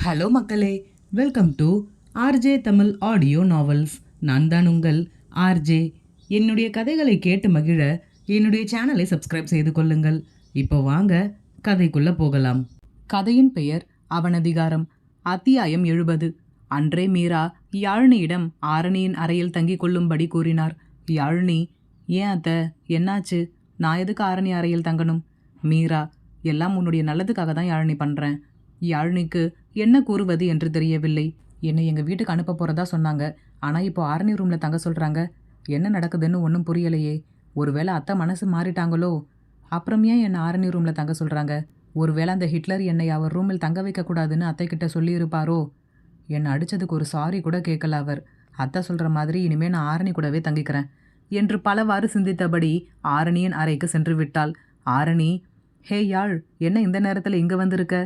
Hello மக்களே, welcome to RJ Tamil audio novels. நான் தான் உங்கள் ஆர்ஜே. என்னுடைய கதைகளை கேட்டு மகிழ என்னுடைய சேனலை சப்ஸ்கிரைப் செய்து கொள்ளுங்கள். இப்போ வாங்க கதைக்குள்ள போகலாம். கதையின் பெயர் அவனதிகாரம். அத்தியாயம் 70. அன்றே மீரா யாழினியிடம் ஆரணியின் அறையில் தங்கிக் கொள்ளும்படி கூறினார். யாழினி, ஏன் அத்தை, என்னாச்சு? நான் எதுக்கு ஆரணி அறையில் தங்கணும்? மீரா, எல்லாம் உன்னுடைய நல்லதுக்காக தான் யாழினி பண்ணுறேன். யாழினிக்கு என்ன கூறுவது என்று தெரியவில்லை. என்னை எங்கள் வீட்டுக்கு அனுப்ப போகிறதா சொன்னாங்க. ஆனால் இப்போ ஆரணி ரூமில் தங்க சொல்கிறாங்க. என்ன நடக்குதுன்னு ஒன்றும் புரியலையே. ஒருவேளை அத்தை மனசு மாறிட்டாங்களோ? அப்புறம் ஏன் என்னை ஆரணி ரூமில் தங்க சொல்கிறாங்க? ஒருவேளை அந்த ஹிட்லர் என்னை அவர் ரூமில் தங்க வைக்கக்கூடாதுன்னு அத்தைக்கிட்ட சொல்லியிருப்பாரோ? என்னை அடித்ததுக்கு ஒரு சாரி கூட கேட்கல அவர். அத்தை சொல்கிற மாதிரி இனிமேல் நான் ஆரணி கூடவே தங்கிக்கிறேன் என்று பலவாறு சிந்தித்தபடி ஆரணியின் அறைக்கு சென்று விட்டாள். ஆரணி, ஹே யாழ், என்ன இந்த நேரத்தில் இங்கே வந்திருக்க?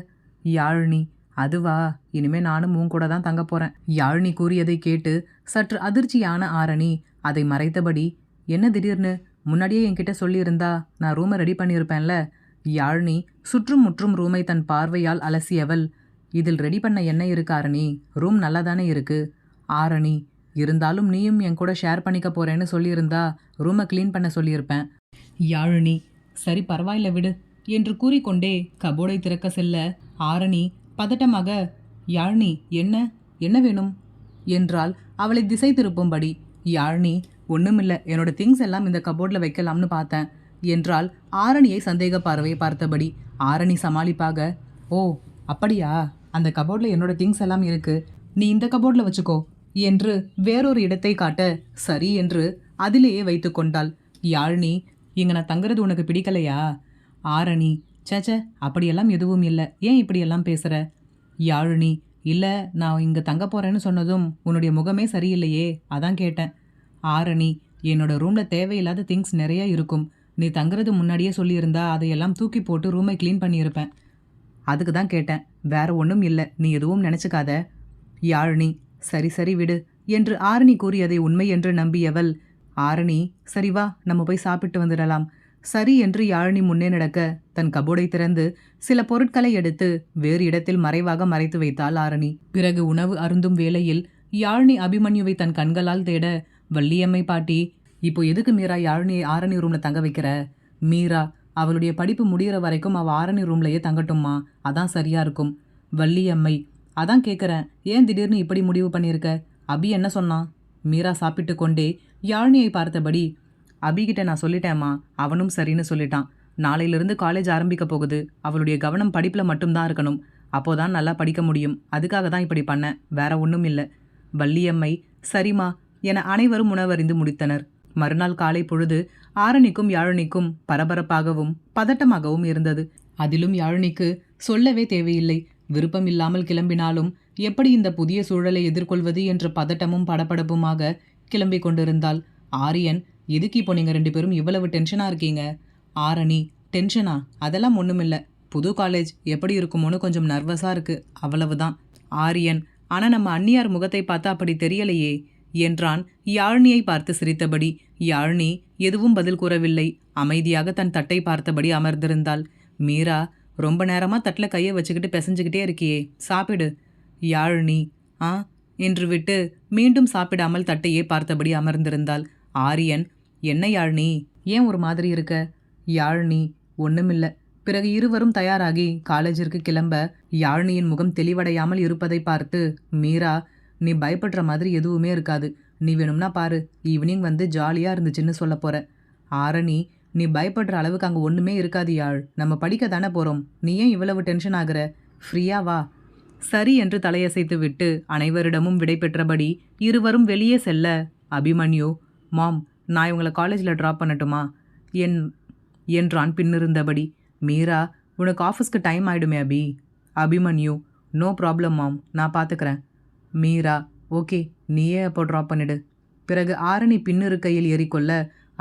யாழினி, அதுவா, இனிமே நானும் உன் கூட தான் தங்க போறேன். யாழினி கூறியதை கேட்டு சற்று அதிர்ச்சியான ஆரணி அதை மறைத்தபடி, என்ன திடீர்னு? முன்னாடியே என்கிட்ட சொல்லியிருந்தா நான் ரூமை ரெடி பண்ணியிருப்பேன்ல. யாழினி சுற்றும் முற்றும் ரூமை தன் பார்வையால் அலசியவள், இதில் ரெடி பண்ண என்ன இருக்கு ஆரணி? ரூம் நல்லா தானே இருக்கு. ஆரணி, இருந்தாலும் நீயும் என் கூட ஷேர் பண்ணிக்க போறேன்னு சொல்லியிருந்தா ரூமை க்ளீன் பண்ண சொல்லியிருப்பேன். யாழினி, சரி பரவாயில்ல விடு என்று கூறிக்கொண்டே கபோர்டை திறக்க செல்ல ஆரணி பதட்டமாக, யாழினி, என்ன என்ன வேணும் என்றால் அவளை திசை திருப்பும்படி. யாழினி, ஒன்றுமில்லை, என்னோட திங்ஸ் எல்லாம் இந்த கபோர்டில் வைக்கலாம்னு பார்த்தேன் என்றால் ஆரணியை சந்தேக பார்வை பார்த்தபடி. ஆரணி சமாளிப்பாக, ஓ அப்படியா, அந்த கபோர்டில் என்னோட திங்ஸ் எல்லாம் இருக்கு, நீ இந்த கபோர்டில் வச்சுக்கோ என்று வேறொரு இடத்தை காட்ட சரி என்று அதிலேயே வைத்து கொண்டாள். யாழினி, இங்கே நான் தங்குறது உனக்கு பிடிக்கலையா? ஆரணி, சேச்ச, அப்படியெல்லாம் எதுவும் இல்லை, ஏன் இப்படியெல்லாம் பேசுகிற? யாழினி, இல்லை, நான் இங்கே தங்க போகிறேன்னு சொன்னதும் உன்னுடைய முகமே சரியில்லையே, அதான் கேட்டேன். ஆரணி, என்னோட ரூமில் தேவையில்லாத திங்ஸ் நிறைய இருக்கும். நீ தங்குறது முன்னாடியே சொல்லியிருந்தா அதையெல்லாம் தூக்கி போட்டு ரூமை க்ளீன் பண்ணியிருப்பேன். அதுக்கு தான் கேட்டேன், வேற ஒன்றும் இல்லை, நீ எதுவும் நினச்சிக்காத. யாழினி, சரி சரி விடு என்று ஆரணி கூறியதை உண்மை என்று நம்பியவள், ஆரணி, சரி வா, நம்ம போய் சாப்பிட்டு வந்துடலாம். சரி என்று யாழினி முன்னே நடக்க தன் கபோர்டை திறந்து சில பொருட்களை எடுத்து வேறு இடத்தில் மறைவாக மறைத்து வைத்தாள் ஆரணி. பிறகு உணவு அருந்தும் வேளையில் யாழினி அபிமன்யுவை தன் கண்களால் தேட, வள்ளியம்மை பாட்டி, இப்போ எதுக்கு மீரா யாழினியை ஆரணி ரூம்ல தங்க வைக்கிற? மீரா, அவளுடைய படிப்பு முடிகிற வரைக்கும் அவள் ஆரணி ரூம்லையே தங்கட்டும்மா, அதான் சரியா இருக்கும். வள்ளியம்மை, அதான் கேட்குறேன், ஏன் திடீர்னு இப்படி முடிவு பண்ணியிருக்க? அபி என்ன சொன்னான்? மீரா சாப்பிட்டு கொண்டே யாழினியை பார்த்தபடி, அபிகிட்ட நான் சொல்லிட்டேம்மா, அவனும் சரின்னு சொல்லிட்டான். நாளையிலிருந்து காலேஜ் ஆரம்பிக்க போகுது, அவளுடைய கவனம் படிப்பில் மட்டும்தான் இருக்கணும், அப்போதான் நல்லா படிக்க முடியும், அதுக்காக தான் இப்படி பண்ணேன், வேற ஒன்றும் இல்லை. வள்ளியம்மை, சரிம்மா என அனைவரும் உணவறிந்து முடித்தனர். மறுநாள் காலை பொழுது ஆரணிக்கும் யாழினிக்கும் பரபரப்பாகவும் பதட்டமாகவும் இருந்தது. அதிலும் யாழினிக்கு சொல்லவே தேவையில்லை. விருப்பம் இல்லாமல் கிளம்பினாலும் எப்படி இந்த புதிய சூழலை எதிர்கொள்வது என்ற பதட்டமும் படபடப்புமாக கிளம்பி கொண்டிருந்தாள். ஆரியன், எதுக்கு இப்போ நீங்கள் 2 பேரும் இவ்வளவு டென்ஷனாக இருக்கீங்க? ஆரணி, டென்ஷனா? அதெல்லாம் ஒன்றுமில்லை, புது காலேஜ் எப்படி இருக்குமோன்னு கொஞ்சம் நர்வஸாக இருக்குது, அவ்வளவுதான். ஆரியன், ஆனால் நம்ம அண்ணியார் முகத்தை பார்த்து அப்படி தெரியலையே என்றான் யாழினியை பார்த்து சிரித்தபடி. யாழினி எதுவும் பதில் கூறவில்லை. அமைதியாக தன் தட்டை பார்த்தபடி அமர்ந்திருந்தாள். மீரா, ரொம்ப நேரமாக தட்டில் கையை வச்சுக்கிட்டு பிசைஞ்சுக்கிட்டே இருக்கியே, சாப்பிடு. யாழினி, ஆ என்று விட்டு மீண்டும் சாப்பிடாமல் தட்டையே பார்த்தபடி அமர்ந்திருந்தாள். ஆரியன், என்ன யாழினி, ஏன் ஒரு மாதிரி இருக்க? யாழினி, ஒன்றுமில்லை. பிறகு இருவரும் தயாராகி காலேஜிற்கு கிளம்ப யாழினியின் முகம் தெளிவடையாமல் இருப்பதை பார்த்து, மீரா, நீ பயப்படுற மாதிரி எதுவுமே இருக்காது, நீ வேணும்னா பாரு, ஈவினிங் வந்து ஜாலியாக இருந்துச்சுன்னு சொல்ல போற. ஆரணி, நீ பயப்படுற அளவுக்கு அங்கே ஒன்றுமே இருக்காது யாழ், நம்ம படிக்க தானே போகிறோம், நீ ஏன் இவ்வளவு டென்ஷன் ஆகுற? ஃப்ரீயா வா. சரி என்று தலையசைத்து விட்டு அனைவரிடமும் விடை பெற்றபடி இருவரும் வெளியே செல்ல அபிமன்யு, மாம், நான் இவங்களை காலேஜில் ட்ராப் பண்ணட்டுமா என்றான் பின்னிருந்தபடி. மீரா, உனக்கு ஆஃபீஸ்க்கு டைம் ஆகிடுமே அபி. அபிமன்யு, நோ ப்ராப்ளம் மாம், நான் பார்த்துக்கிறேன். மீரா, ஓகே, நீயே அப்போ ட்ராப் பண்ணிடு. பிறகு ஆரணி பின்னிருக்கையில் ஏறிக்கொள்ள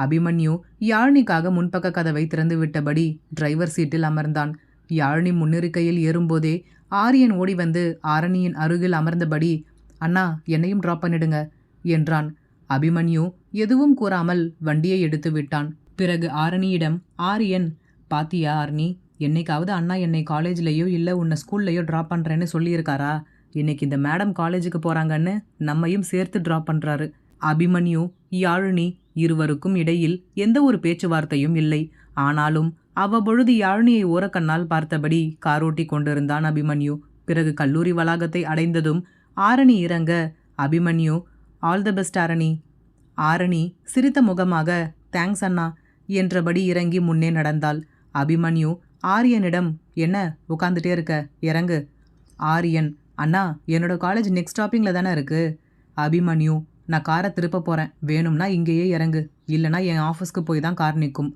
அபிமன்யு யாழினிக்காக முன்பக்க கதவை திறந்து விட்டபடி டிரைவர் சீட்டில் அமர்ந்தான். யாழினி முன்னிருக்கையில் ஏறும்போதே ஆரியன் ஓடி வந்து ஆரணியின் அருகில் அமர்ந்தபடி, அண்ணா, என்னையும் ட்ராப் பண்ணிடுங்க என்றான். அபிமன்யு எதுவும் கூறாமல் வண்டியை எடுத்து விட்டான். பிறகு ஆரணியிடம் ஆரியன், பாத்தியா ஆரணி, என்னைக்காவது அண்ணா என்னை காலேஜ்லேயோ இல்லை உன்னை ஸ்கூல்லையோ ட்ராப் பண்ணுறேன்னு சொல்லியிருக்காரா? இன்னைக்கு இந்த மேடம் காலேஜுக்கு போகிறாங்கன்னு நம்மையும் சேர்த்து ட்ராப் பண்ணுறாரு. அபிமன்யு, யாழினி இருவருக்கும் இடையில் எந்த ஒரு பேச்சுவார்த்தையும் இல்லை. ஆனாலும் அவ்வப்பொழுது யாழினியை ஓரக்கண்ணால் பார்த்தபடி காரோட்டி கொண்டிருந்தான் அபிமன்யு. பிறகு கல்லூரி வளாகத்தை அடைந்ததும் ஆரணி இறங்க, Abhimanyu, all the best Arani. Arani சிரித்த முகமாக தேங்க்ஸ் அண்ணா என்றபடி இறங்கி முன்னே நடந்தாள். அபிமன்யு ஆரியனிடம், என்ன உட்காந்துட்டே இருக்க, இறங்கு. ஆரியன், அண்ணா என்னோட காலேஜ் நெக்ஸ்ட் ஸ்டாப்பிங்கில் தானே இருக்கு. அபிமன்யு, நான் காரை திருப்ப போகிறேன், வேணும்னா இங்கேயே இறங்கு, இல்லைனா என் ஆஃபீஸ்க்கு போய் தான் கார் நிற்கும்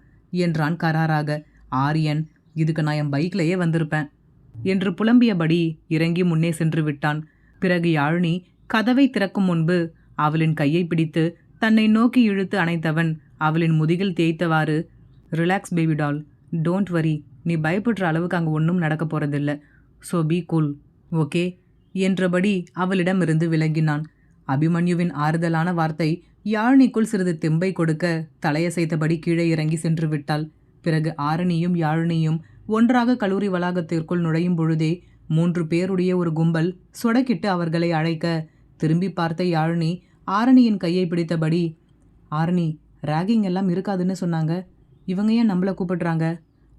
என்றான் கராராக. ஆரியன், இதுக்கு நான் என் பைக்லேயே வந்திருப்பேன் என்று புலம்பியபடி இறங்கி முன்னே சென்று விட்டான். பிறகு யாழினி கதவை திறக்கும் முன்பு அவளின் கையை பிடித்து தன்னை நோக்கி இழுத்து அணைத்தவன் அவளின் முதுகில் தேய்த்தவாறு, relax baby doll, don't worry, நீ பயப்படுற அளவுக்கு அங்கே ஒன்றும் நடக்க போகிறதில்ல, ஸோ பி கூல், ஓகே என்றபடி அவளிடமிருந்து விலகினான். அபிமன்யுவின் ஆறுதலான வார்த்தை யாழினிக்குள் சிறிது தெம்பை கொடுக்க தலையசைத்தபடி கீழே இறங்கி சென்று விட்டாள். பிறகு ஆரணியும் யாழினியும் ஒன்றாக கல்லூரி வளாகத்திற்குள் நுழையும் பொழுதே 3 பேருடைய ஒரு கும்பல் சொடக்கிட்டு அவர்களை அழைக்க, திரும்பி பார்த்த யாழினி ஆரணியின் கையை பிடித்தபடி, ஆரணி, ராகிங் எல்லாம் இருக்காதுன்னு சொன்னாங்க, இவங்க ஏன் நம்மளை கூப்பிடுறாங்க?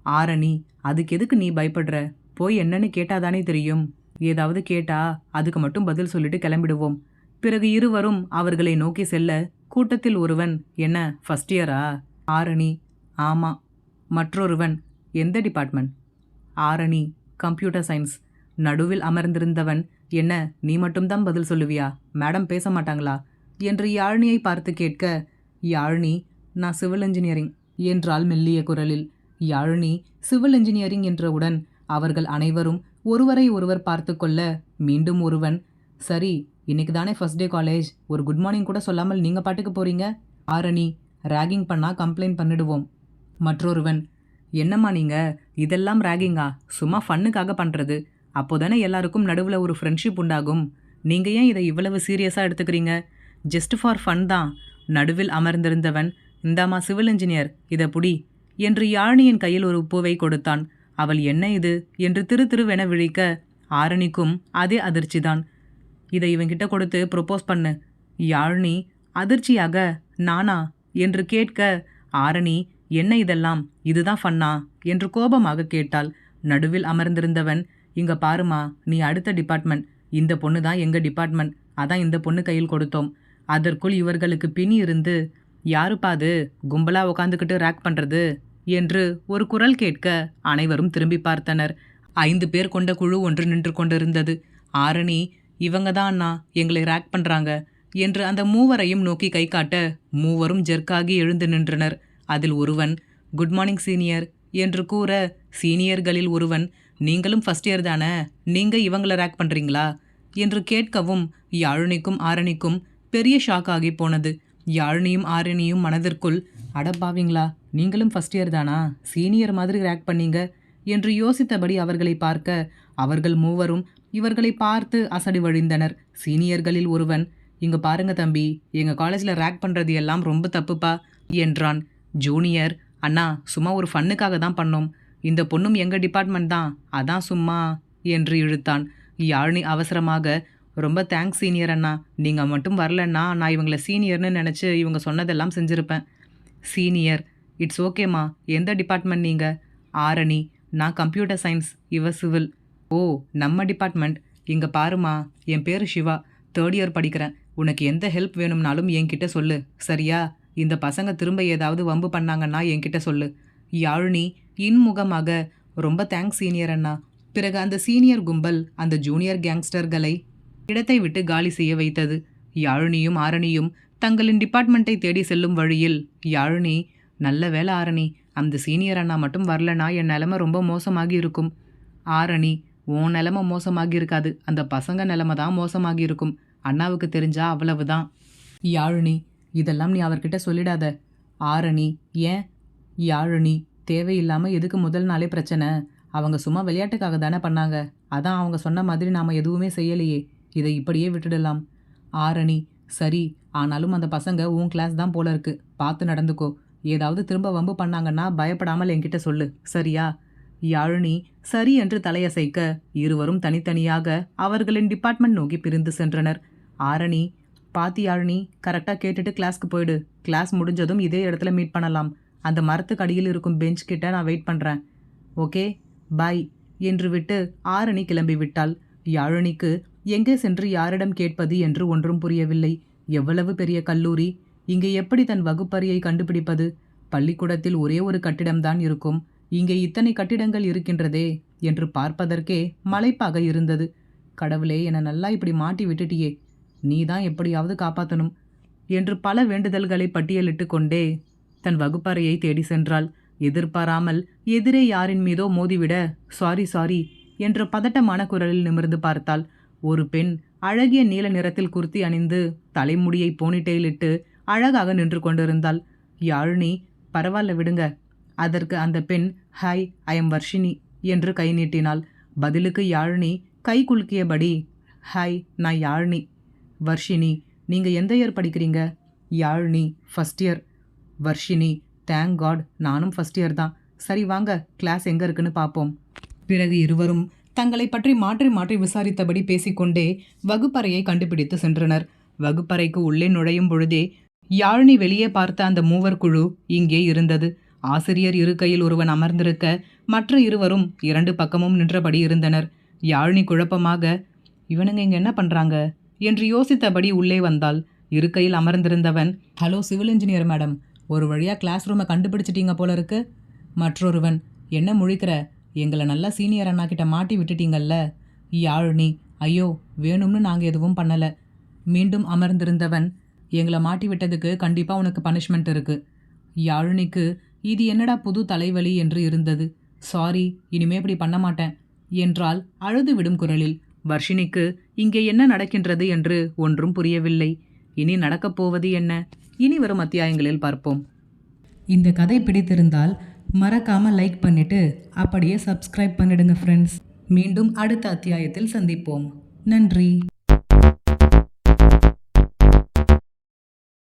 ஆரணி, அதுக்கு எதுக்கு நீ பயப்படுற? போய் என்னன்னு கேட்டாதானே தெரியும். ஏதாவது கேட்டா அதுக்கு மட்டும் பதில் சொல்லிட்டு கிளம்பிடுவோம். பிறகு இருவரும் அவர்களை நோக்கி செல்ல, கூட்டத்தில் ஒருவன், என்ன ஃபர்ஸ்ட் இயரா? ஆரணி, ஆமா. மற்றொருவன், எந்த டிபார்ட்மெண்ட்? Arani, computer science. நடுவில் அமர்ந்திருந்தவன், என்ன நீ மட்டும்தான் பதில் சொல்லுவியா, மேடம் பேச மாட்டாங்களா என்று யாழினியை பார்த்து கேட்க, யாழினி, நான் சிவில் இன்ஜினியரிங் என்றாள் மெல்லிய குரலில். யாழினி சிவில் இன்ஜினியரிங் என்றவுடன் அவர்கள் அனைவரும் ஒருவரை ஒருவர் பார்த்து கொள்ள, மீண்டும் ஒருவன், சரி இன்னைக்கு தானே ஃபர்ஸ்ட் டே காலேஜ், ஒரு குட் மார்னிங் கூட சொல்லாமல் நீங்கள் பாட்டுக்கு போறீங்க. ஆரணி, ரேகிங் பண்ணா கம்ப்ளைண்ட் பண்ணிடுவோம். மற்றொருவன், என்னம்மா நீங்கள் இதெல்லாம் ரேகிங்கா? சும்மா ஃபன்னுக்காக பண்ணுறது, அப்போதானே எல்லாருக்கும் நடுவில் ஒரு ஃப்ரெண்ட்ஷிப் உண்டாகும். நீங்கள் ஏன் இதை இவ்வளவு சீரியஸாக எடுத்துக்கிறீங்க? ஜஸ்ட் ஃபார் ஃபன் தான். நடுவில் அமர்ந்திருந்தவன், இந்தாமா சிவில் இன்ஜினியர், இதை புடி என்று யாழினியின் கையில் ஒரு பூவை கொடுத்தான். அவள் என்ன இது என்று திருவென விழிக்க, ஆரணிக்கும் அதே அதிர்ச்சிதான். இதை இவன்கிட்ட கொடுத்து ப்ரொப்போஸ் பண்ணு. யாழினி அதிர்ச்சியாக, நானா என்று கேட்க, ஆரணி, என்ன இதெல்லாம், இதுதான் ஃபன்னா என்று கோபமாக கேட்டாள். நடுவில் அமர்ந்திருந்தவன், இங்க பாருமா, நீ அடுத்த டிபார்ட்மெண்ட், இந்த பொண்ணு தான் எங்கள் டிபார்ட்மெண்ட், அதான் இந்த பொண்ணு கையில் கொடுத்தோம். அதற்குள் இவர்களுக்கு பின் இருந்து, யாருப்பா அது கும்பலாக உக்காந்துக்கிட்டு ரேக் பண்ணுறது என்று ஒரு குரல் கேட்க அனைவரும் திரும்பி பார்த்தனர். 5 பேர் கொண்ட குழு ஒன்று நின்று கொண்டிருந்தது. ஆரணி, இவங்க தான் அண்ணா எங்களை ரேக் பண்ணுறாங்க என்று அந்த மூவரையும் நோக்கி கை காட்ட, மூவரும் ஜெர்க்காகி எழுந்து நின்றனர். அதில் ஒருவன், குட் மார்னிங் சீனியர் என்று கூற, சீனியர்களில் ஒருவன், நீங்களும் ஃபர்ஸ்ட் இயர் தானே, நீங்கள் இவங்களை ரேக் பண்ணுறீங்களா என்று கேட்கவும் யாழினிக்கும் ஆரணிக்கும் பெரிய ஷாக் ஆகி போனது. யாழினியும் ஆரணியும் மனதிற்குள், அடப்பாவீங்களா, நீங்களும் ஃபர்ஸ்ட் இயர் தானா, சீனியர் மாதிரி ரேக் பண்ணீங்க என்று யோசித்தபடி அவர்களை பார்க்க, அவர்கள் மூவரும் இவர்களை பார்த்து அசடி வழிந்தனர். சீனியர்களில் ஒருவன், இங்க பாருங்க தம்பி, எங்கள் காலேஜில் ரேக் பண்ணுறது எல்லாம் ரொம்ப தப்புப்பா என்றான். ஜூனியர், அண்ணா சும்மா ஒரு ஃபன்னுக்காக தான் பண்ணோம், இந்த பொண்ணும் எங்கள் டிபார்ட்மெண்ட் தான், அதான் சும்மா என்று இழுத்தான். யாழினி அவசரமாக, ரொம்ப தேங்க்ஸ் சீனியர் அண்ணா, நீங்கள் மட்டும் வரலன்னா நான் இவங்களை சீனியர்னு நினச்சி இவங்க சொன்னதெல்லாம் செஞ்சுருப்பேன். சீனியர், இட்ஸ் ஓகேம்மா, எந்த டிபார்ட்மெண்ட் நீங்கள்? ஆரணி, நான் கம்ப்யூட்டர் சயின்ஸ், இவ சிவில். ஓ, நம்ம டிபார்ட்மெண்ட். இங்கே பாருமா, என் பேர் சிவா, 3rd இயர் படிக்கிறேன். உனக்கு எந்த ஹெல்ப் வேணும்னாலும் என்கிட்ட சொல்லு, சரியா? இந்த பசங்க திரும்ப ஏதாவது வம்பு பண்ணாங்கன்னா என்கிட்ட சொல்லு. யாழினி இன்முகமாக, ரொம்ப தேங்க்ஸ் சீனியர் அண்ணா. பிறகு அந்த சீனியர் கும்பல் அந்த ஜூனியர் கேங்ஸ்டர்களை இடத்தை விட்டு காலி செய்ய வைத்தது. யாழினியும் ஆரணியும் தங்களின் டிபார்ட்மெண்ட்டை தேடி செல்லும் வழியில், யாழினி, நல்ல வேலை ஆரணி, அந்த சீனியர் அண்ணா மட்டும் வரலனா என் நிலைமை ரொம்ப மோசமாகி இருக்கும். ஆரணி, உன் நிலைமை மோசமாகி இருக்காது, அந்த பசங்க நிலைமை தான் மோசமாகி இருக்கும், அண்ணாவுக்கு தெரிஞ்சா அவ்வளவுதான். யாழினி, இதெல்லாம் நீ அவர்கிட்ட சொல்லிடாத. ஆரணி, ஏன்? யாழினி, தேவையில்லாமல் எதுக்கு முதல் நாளே பிரச்சனை? அவங்க சும்மா விளையாட்டுக்காக தானே பண்ணாங்க, அதான் அவங்க சொன்ன மாதிரி நாம் எதுவுமே செய்யலையே, இதை இப்படியே விட்டுடலாம். ஆரணி, சரி, ஆனாலும் அந்த பசங்க உன் கிளாஸ் தான் போல இருக்கு, பார்த்து நடந்துக்கோ. ஏதாவது திரும்ப வம்பு பண்ணாங்கன்னா பயப்படாமல் என்கிட்ட சொல்லு, சரியா? யாழினி சரி என்று தலையசைக்க இருவரும் தனித்தனியாக அவர்களின் டிபார்ட்மெண்ட் நோக்கி பிரிந்து சென்றனர். ஆரணி, பாத்தி யாழினி, கரெக்டாக கேட்டுட்டு கிளாஸ்க்கு போயிடு. கிளாஸ் முடிஞ்சதும் இதே இடத்துல மீட் பண்ணலாம். அந்த மரத்துக்கு அடியில் இருக்கும் பெஞ்ச் கிட்ட நான் வெயிட் பண்ணுறேன். ஓகே, பாய் என்று விட்டு ஆரணி கிளம்பிவிட்டாள். யாழினிக்கு எங்கே சென்று யாரிடம் கேட்பது என்று ஒன்றும் புரியவில்லை. எவ்வளவு பெரிய கல்லூரி, இங்கே எப்படி தன் வகுப்பறையை கண்டுபிடிப்பது? பள்ளிக்கூடத்தில் ஒரே ஒரு கட்டிடம்தான் இருக்கும், இங்கே இத்தனை கட்டிடங்கள் இருக்கின்றதே என்று பார்ப்பதற்கே மலைப்பாக இருந்தது. கடவுளே, என்னை நல்லா இப்படி மாட்டி விட்டுட்டியே, நீ தான் எப்படியாவது காப்பாற்றணும் என்று பல வேண்டுதல்களை பட்டியலிட்டு கொண்டே தன் வகுப்பறையை தேடி சென்றாள். எதிர்பாராமல் எதிரே யாரின் மீதோ மோதிவிட சாரி என்ற பதட்டமான குரலில் நிமிர்ந்து பார்த்தாள். ஒரு பெண் அழகிய நீல நிறத்தில் குர்த்தி அணிந்து தலைமுடியை போனிட்டெயிலிட்டு அழகாக நின்று கொண்டிருந்தாள். யாழினி, பரவாயில்ல விடுங்க. அதற்கு அந்த பெண், ஹாய், ஐ எம் வர்ஷினி என்று கை நீட்டினாள். பதிலுக்கு யாழினி கை குலுக்கியபடி, ஹாய், நான் யாழினி. வர்ஷினி, நீங்கள் எந்த இயர் படிக்கிறீங்க? Yazhini, first year. Varshini, thank God, நானும் ஃபஸ்ட் இயர் தான். சரி வாங்க, கிளாஸ் எங்கே இருக்குன்னு பார்ப்போம். பிறகு இருவரும் தங்களை பற்றி மாற்றி மாற்றி விசாரித்தபடி பேசிக்கொண்டே வகுப்பறையை கண்டுபிடித்து சென்றனர். வகுப்பறைக்கு உள்ளே நுழையும் பொழுதே யாழினி வெளியே பார்த்த அந்த மூவர் குழு இங்கே இருந்தது. ஆசிரியர் இருக்கையில் ஒருவன் அமர்ந்திருக்க, மற்ற இருவரும் இரண்டு பக்கமும் நின்றபடி இருந்தனர். யாழினி குழப்பமாக, இவனுங்க இங்கே என்ன பண்ணுறாங்க என்று யோசித்தபடி உள்ளே வந்தாள். இருக்கையில் அமர்ந்திருந்தவன், ஹலோ சிவில் இன்ஜினியர் மேடம், ஒரு வழியாக கிளாஸ் ரூமை கண்டுபிடிச்சிட்டீங்க போல இருக்கு. மற்றொருவன், என்ன முழிக்கிற, எங்களை நல்லா சீனியர் அண்ணா கிட்ட மாட்டி விட்டுட்டீங்கல்ல. யாழினி, ஐயோ வேணும்னு நாங்கள் எதுவும் பண்ணலை. மீண்டும் அமர்ந்திருந்தவன், எங்களை மாட்டி விட்டதுக்கு கண்டிப்பாக உனக்கு பனிஷ்மெண்ட் இருக்குது. யாழினிக்கு இது என்னடா புது தலைவலி என்று இருந்தது. சாரி, இனிமே இப்படி பண்ண மாட்டேன் என்றால் அழுது விடும் குரலில். வர்ஷினிக்கு இங்கே என்ன நடக்கின்றது என்று ஒன்றும் புரியவில்லை. இனி நடக்கப் போவது என்ன? இனி வரும் அத்தியாயங்களில் பார்ப்போம். இந்த கதை பிடித்திருந்தால் மறக்காம லைக் பண்ணிட்டு அப்படியே சப்ஸ்கிரைப் பண்ணிடுங்க ஃப்ரெண்ட்ஸ். மீண்டும் அடுத்த அத்தியாயத்தில் சந்திப்போம். நன்றி.